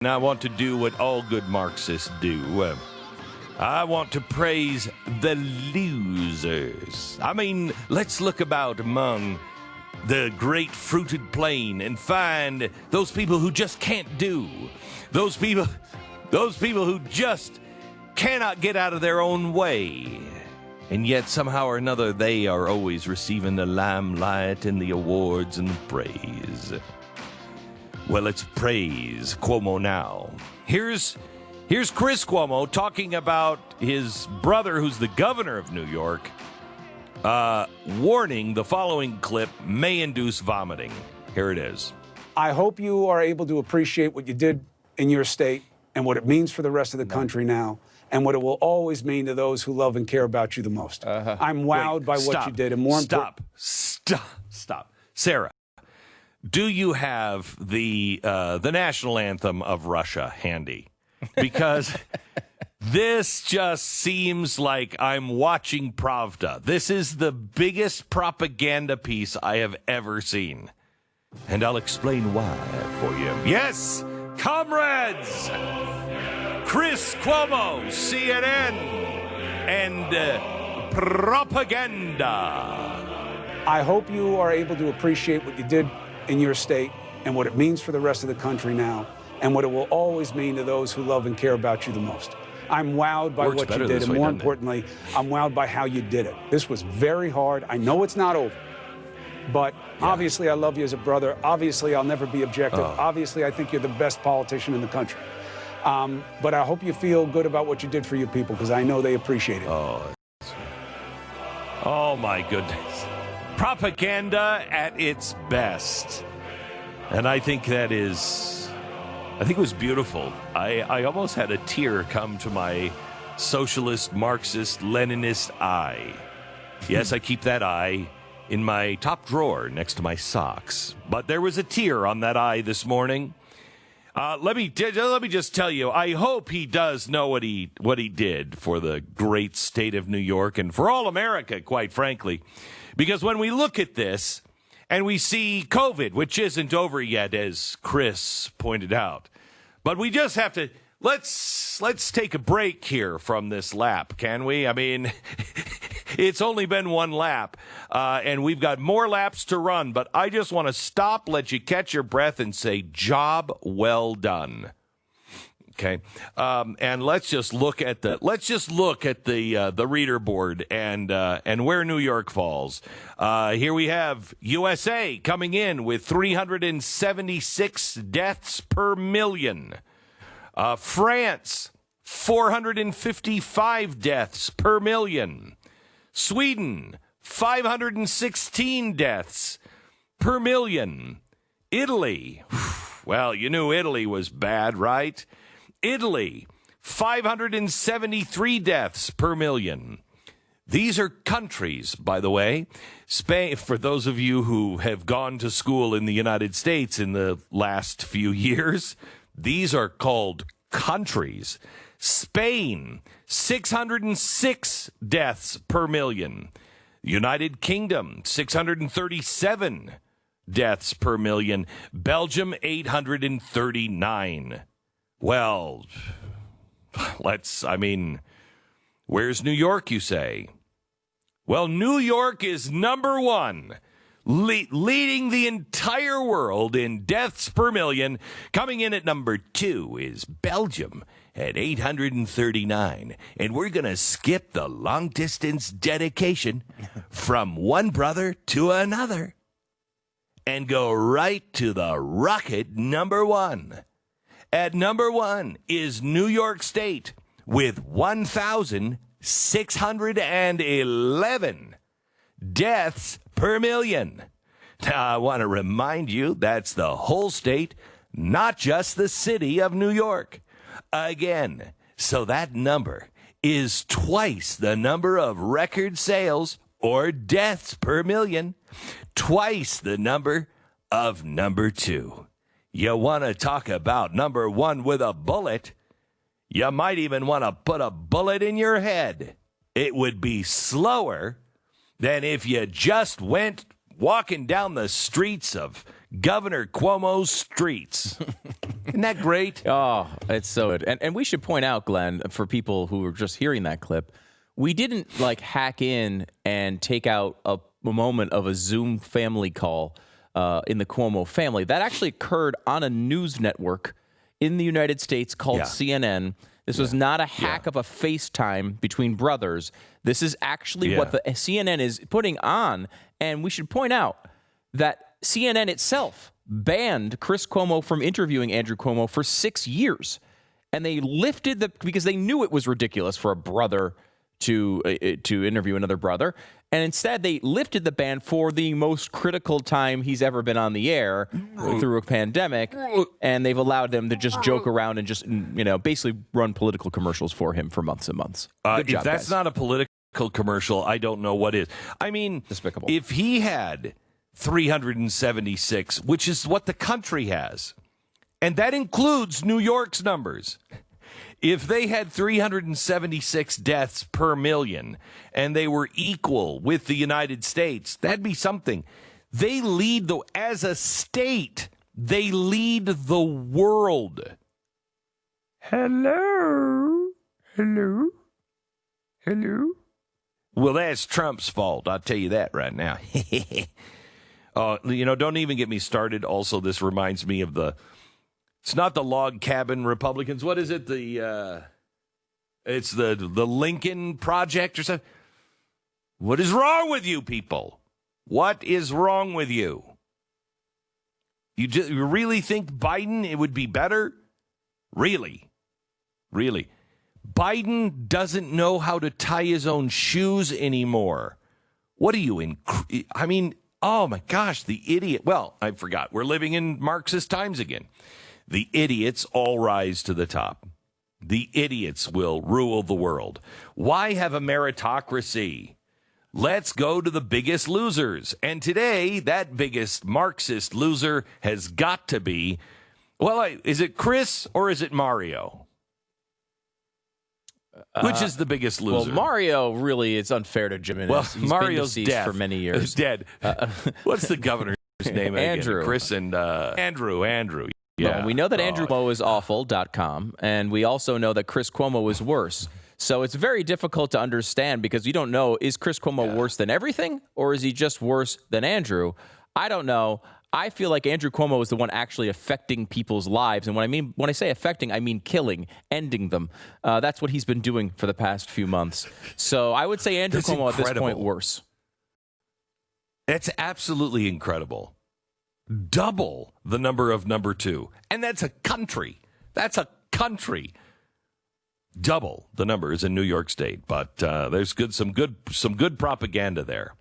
And I want to do what all good Marxists do. I want to praise the losers. I mean, let's look about among the great fruited plain and find those people who just can't do. Those people who just cannot get out of their own way. And yet, somehow or another, they are always receiving the limelight and the awards and the praise. Well, let's praise Cuomo now. Here's Chris Cuomo talking about his brother, who's the governor of New York, warning the following clip may induce vomiting. Here it is. I hope you are able to appreciate what you did in your state and what it means for the rest of the country now, and what it will always mean to those who love and care about you the most. I'm wowed by what you did, and more important. Stop. Sarah, do you have the national anthem of Russia handy? Because this just seems like I'm watching Pravda. This is the biggest propaganda piece I have ever seen. And I'll explain why for you. Yes, comrades! Chris Cuomo, CNN, and propaganda. I hope you are able to appreciate what you did in your state and what it means for the rest of the country now, and what it will always mean to those who love and care about you the most. I'm wowed by what you did, and more importantly, I'm wowed by how you did it. This was very hard. I know it's not over, but obviously I love you as a brother. Obviously I'll never be objective. Obviously I think you're the best politician in the country. But I hope you feel good about what you did for your people, because I know they appreciate it. Oh my goodness. Propaganda at its best. And I think it was beautiful. I almost had a tear come to my socialist, Marxist, Leninist eye. Yes, I keep that eye in my top drawer next to my socks. But there was a tear on that eye this morning. Let me just tell you, I hope he does know what he did for the great state of New York and for all America, quite frankly. Because when we look at this and we see COVID, which isn't over yet, as Chris pointed out, but we just have to, let's take a break here from this lap, can we? I mean, it's only been one lap, and we've got more laps to run, but I just want to stop, let you catch your breath, and say, job well done. Okay, and let's just look at the reader board and where New York falls. Here we have USA coming in with 376 deaths per million. France, 455 deaths per million. Sweden, 516 deaths per million. Italy, well, you knew Italy was bad, right? Italy, 573 deaths per million. These are countries, by the way. Spain, for those of you who have gone to school in the United States in the last few years, these are called countries. Spain, 606 deaths per million. United Kingdom, 637 deaths per million. Belgium, 839. Well, where's New York, you say? Well, New York is number one, leading the entire world in deaths per million. Coming in at number two is Belgium at 839. And we're going to skip the long-distance dedication from one brother to another and go right to the rocket number one. At number one is New York State with 1,611 deaths per million. Now, I want to remind you that's the whole state, not just the city of New York. Again, so that number is twice the number of record sales or deaths per million, twice the number of number two. You want to talk about number one with a bullet? You might even want to put a bullet in your head. It would be slower than if you just went walking down the streets of Governor Cuomo's streets. Isn't that great? Oh, it's so good. And we should point out, Glenn, for people who are just hearing that clip, we didn't hack in and take out a moment of a Zoom family call in the Cuomo family. That actually occurred on a news network in the United States called CNN. This was not a hack of a FaceTime between brothers. This is actually what the CNN is putting on. And we should point out that CNN itself banned Chris Cuomo from interviewing Andrew Cuomo for 6 years. And they lifted because they knew it was ridiculous for a brother to interview another brother. And instead, they lifted the ban for the most critical time he's ever been on the air through a pandemic. And they've allowed them to just joke around and just, basically run political commercials for him for months and months. Good job, if that's guys. not a political commercial, I don't know what is. I mean, despicable. If he had 376, which is what the country has, and that includes New York's numbers. If they had 376 deaths per million and they were equal with the United States, that'd be something. They lead as a state, they lead the world. Hello? Well, that's Trump's fault. I'll tell you that right now. Don't even get me started. Also, this reminds me of it's not the log cabin Republicans. What is it? It's the Lincoln Project or something. What is wrong with you people? What is wrong with you? You really think Biden, it would be better? Really? Biden doesn't know how to tie his own shoes anymore. What are you oh my gosh, the idiot. Well, I forgot. We're living in Marxist times again. The idiots all rise to the top. The idiots will rule the world. Why have a meritocracy? Let's go to the biggest losers. And today, that biggest Marxist loser has got to be, is it Chris or is it Mario? Which is the biggest loser? Well, Mario, really, it's unfair to Jim. He's Mario's been dead for many years. He's dead. What's the governor's name Andrew. again? Chris and Andrew. Yeah. Well, we know that Andrew Cuomo is awful.com, and we also know that Chris Cuomo is worse. So it's very difficult to understand because you don't know, is Chris Cuomo worse than everything, or is he just worse than Andrew? I don't know. I feel like Andrew Cuomo is the one actually affecting people's lives. And when I say affecting, I mean killing, ending them. That's what he's been doing for the past few months. So I would say Andrew Cuomo at this point worse. That's absolutely incredible. Double the number of number two. And that's a country. Double the numbers in New York State. But there's some good propaganda there.